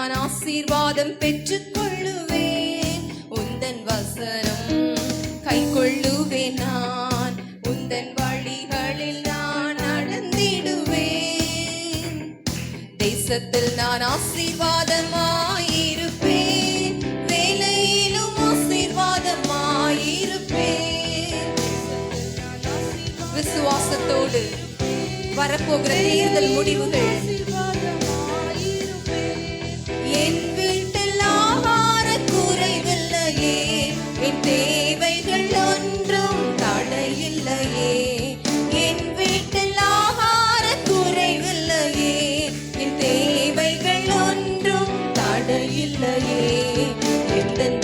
நான் ஆசீர்வாதம் பெற்றுக் கொள்ளுவேன். உந்தன் வசனம் கை கொள்ளுவேன். நான் உந்தன் வழிகளில் நான் நடந்திடுவேன். தேசத்தில் நான் ஆசீர்வாதமாயிருப்பேன். வேலையிலும் ஆசீர்வாதமாயிருப்பேன். விசுவாசத்தோடு வரப்போகிற தேர்தல் முடிவுகள். என் வீட்டில் ஆகார குறைவில்லையே, என் தேவைகள் ஒன்றும் தடையில்லையே. என் வீட்டில் ஆகார குறைவில்லையே, என் தேவைகள் ஒன்றும் தடையில்லையே. எந்தன்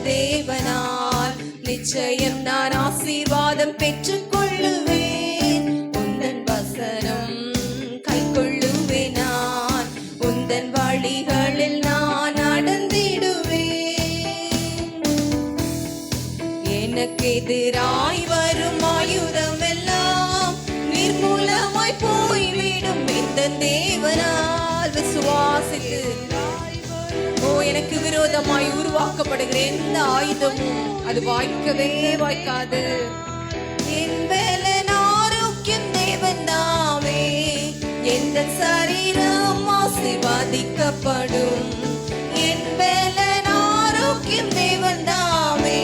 தேவனால் நிச்சயம் நான் ஆசீர்வாதம் பெற்றுக் கொள்ளுவேன். உந்தன் வசனம் கை கொள்ளுவேன். நான் உந்தன் வழிகளில் நான் நடந்திடுவேன். எனக்கு எதிராய் வரும் ஆயுதம் எல்லாம் நிர்மூலமாய் போய்விடும். இந்த தேவனால் விசுவாசித்து எனக்கு விரோதமாய் உருவாக்கப்படுகிற எந்த ஆயுதமும் அது வாய்க்கவே வாய்க்காது. என் வேலன் ஆரோக்கியம் தேவன் தாமே, எந்த சரீரம் ஆசீர்வதிக்கப்படும். என் வேலன் ஆரோக்கியம் தேவன் தாமே,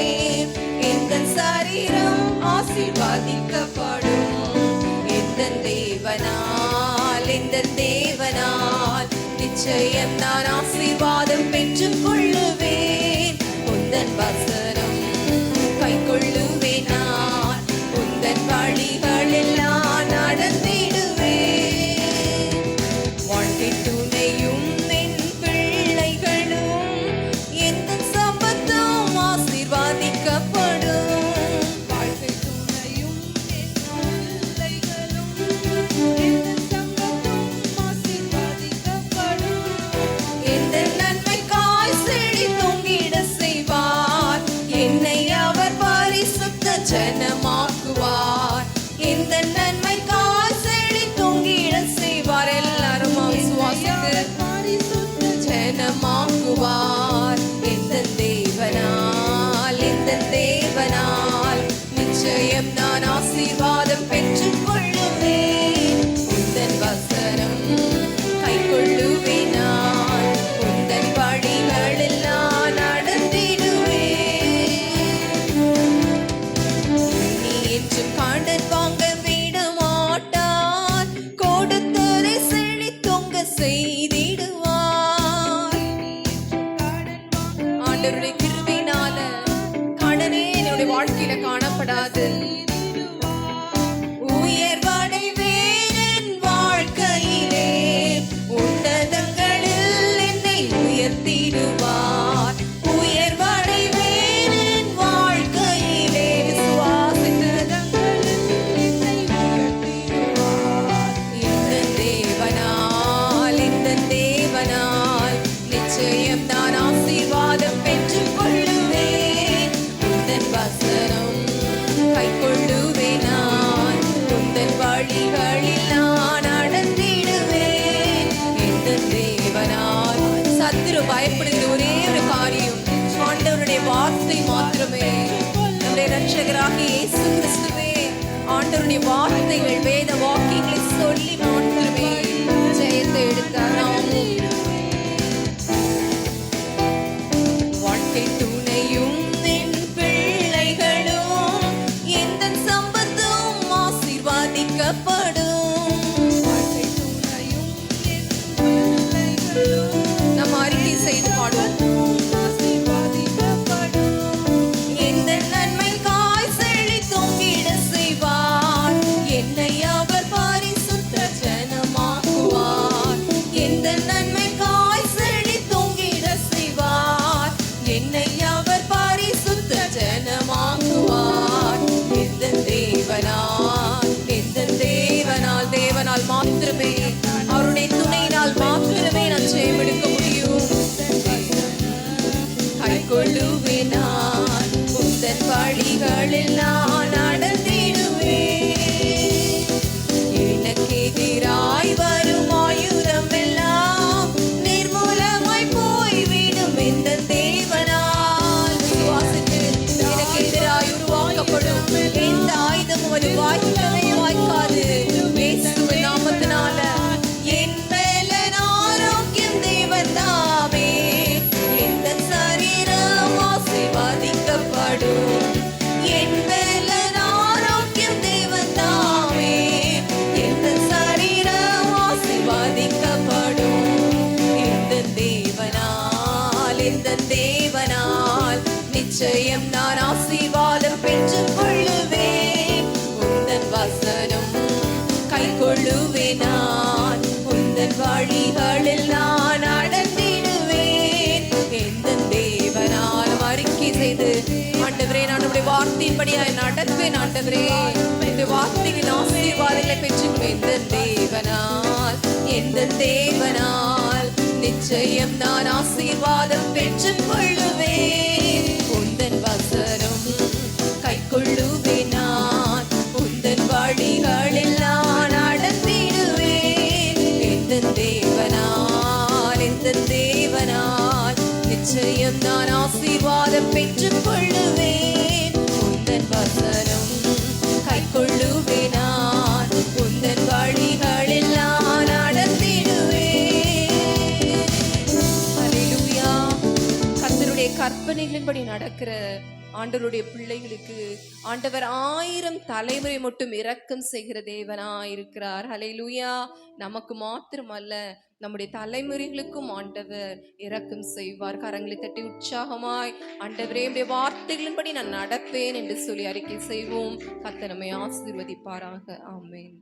எந்த சரீரம் ஆசீர்வதிக்கப்படும். எந்த தேவனால் நிச்சயம் நான் ஆசீர்வாதம் பெற்றுக் கொள்ளுவேன். உந்தன் வசனம் கை கொள்ளுவேன். நான் உந்தன் வழிகளில் நான் நடந்திடுவேன். வாழ்க்கை துணையும் என் பிள்ளைகளும் எந்த சம்பத்தும் ஆசீர்வதிக்கப்படும். வாழ்க்கை துணையும் என் பிள்ளைகளும் எந்த சம்பத்தும் ஆசீர்வதிக்கப்படும். எந்த நன்மைக்காய் செடி தொங்கிட செய்வார், என்னை அவர் பரிசுத்த ஜனமாக்குவார். எந்த நன்மைக்காய் செடி தொங்கிட செய்வார், எல்லாரும் விசுவாசித்து பரிசுத்த ஜனமாக்குவார். எந்த தேவனால் நிச்சயம் நான் ஆசீர்வாதம் பெற்றுக் கொள்ளுவேன். உந்தன் வசனம் கை கொள்ளுவேன். நான் உந்தன் வழிகளில் நான் நடந்திடுவேன். நீ என்றும் கடன் வாங்க விட மாட்டான், கொடுத்ததை செழித்தொங்க செய்திடுவார். ஆண்டவருடைய கிருபையினால கடனே என்னுடைய வாழ்க்கையில காணப்படாது. உயர்வடைவேன் என் வாழ்க்கையிலே, உன்னதங்களில் என்னை உயர்த்திடுவார். உயர்வடைவேன் என் வாழ்க்கையிலே, விசுவாசத்தங்களில் என்னை உயர்த்திடுவார். இந்த தேவனால் நிச்சயம் நான் ஆசீர்வாதம் பெற்றுக் கொள்ளுவேன். உந்தன் வசனம் கை கொள்ளுவேன். நான் உந்தன் வழிகளில் நான் நடந்திடுவேன். இந்த தேவனால் சத்துரு பயப்படுகிற ஒரே ஒரு காரியம் ஆண்டவருடைய வார்த்தை மாத்திரமே. நம்முடைய இரட்சகராகிய இயேசு கிறிஸ்துவே ஆண்டவருடைய வார்த்தைகள் வேத வாக்கியங்களை சொல்லி மாத்திரமே ஜெயத்தை எடுத்தார். வாழ்க்கை துணையும் என் பிள்ளைகளும் எந்த சம்பத்தும் ஆசீர்வதிக்கப்படும். வாழ்க்கை துணையும் என் பிள்ளைகளும் நம்ம அறிக்கை செய்து பாடுவோம். ஆசீர்வதிக்கப்படும். எந்த நன்மைக்காய் செழி தொங்கிட செய்வார், என்னை அவர் பரிசுத்த ஜனமாக்குவார். எந்த நன்மைக்காய் செழி தொங்கிட செய்வார், என்னை அவர் பரிசுத்த ஜனமாக்குவார். எந்த தேவனால் மாத்திரமே, அவருடைய துணையினால் மாத்திரமே நான் ஜெயமெடுக்க முடியும். கை கொள்ளுவேன். நான் உந்தன் வழிகளில் நான் நடந்திடுவேன். எனக்கு எதிராய் வரும் ஆயுதம் எல்லாம் நிச்சயம் நான் ஆசீர்வாதம் பெற்றுக் கொள்ளுவேன். உந்தன் வசனம் கை கொள்ளுவேன் நான். உந்தன் வழிகளில் நான் நடந்திடுவேன். எந்த தேவனால் அறிக்கை செய்து, ஆண்டவரே நான் உடைய வார்த்தையின்படியாய் நடப்பேன். ஆண்டவரே இந்த வார்த்தையின் ஆசீர்வாதங்களை பெற்றுக்கொள்வேன். எந்த தேவனால் நிச்சயம் நான் ஆசீர்வாதம் பெற்றுக் கொள்ளுவேன். உந்தன் வசனம் கை கொள்ளுவேன் நான். உந்தன் வழிகளில் நான் நடந்திடுவேன். எந்த தேவனால் நிச்சயம் நான் ஆசீர்வாதம் பெற்றுக் கொள்ளுவேன். உந்தன் வசனம் கை கொள்ளுவேன் நான். உந்தன் வழிகளில் நான் நடந்திடுவேன். ஹல்லேலூயா. கர்த்தருடைய கற்பனைகளின்படி நடக்கிற ஆண்டவருடைய பிள்ளைகளுக்கு ஆண்டவர் 1000 தலைமுறை மட்டும் இரக்கம் செய்கிற தேவனாய் இருக்கிறார். ஹல்லேலூயா. நமக்கு மாத்திரமல்ல, நம்முடைய தலைமுறைகளுக்கும் ஆண்டவர் இரக்கம் செய்வார். கரங்களை தட்டி உற்சாகமாய் ஆண்டவரே உம்முடைய வார்த்தைகளின்படி நான் நடப்பேன் என்று சொல்லி அறிக்கை செய்வோம். கர்த்தர் நம்மை ஆசீர்வதிப்பாராக. ஆமென்.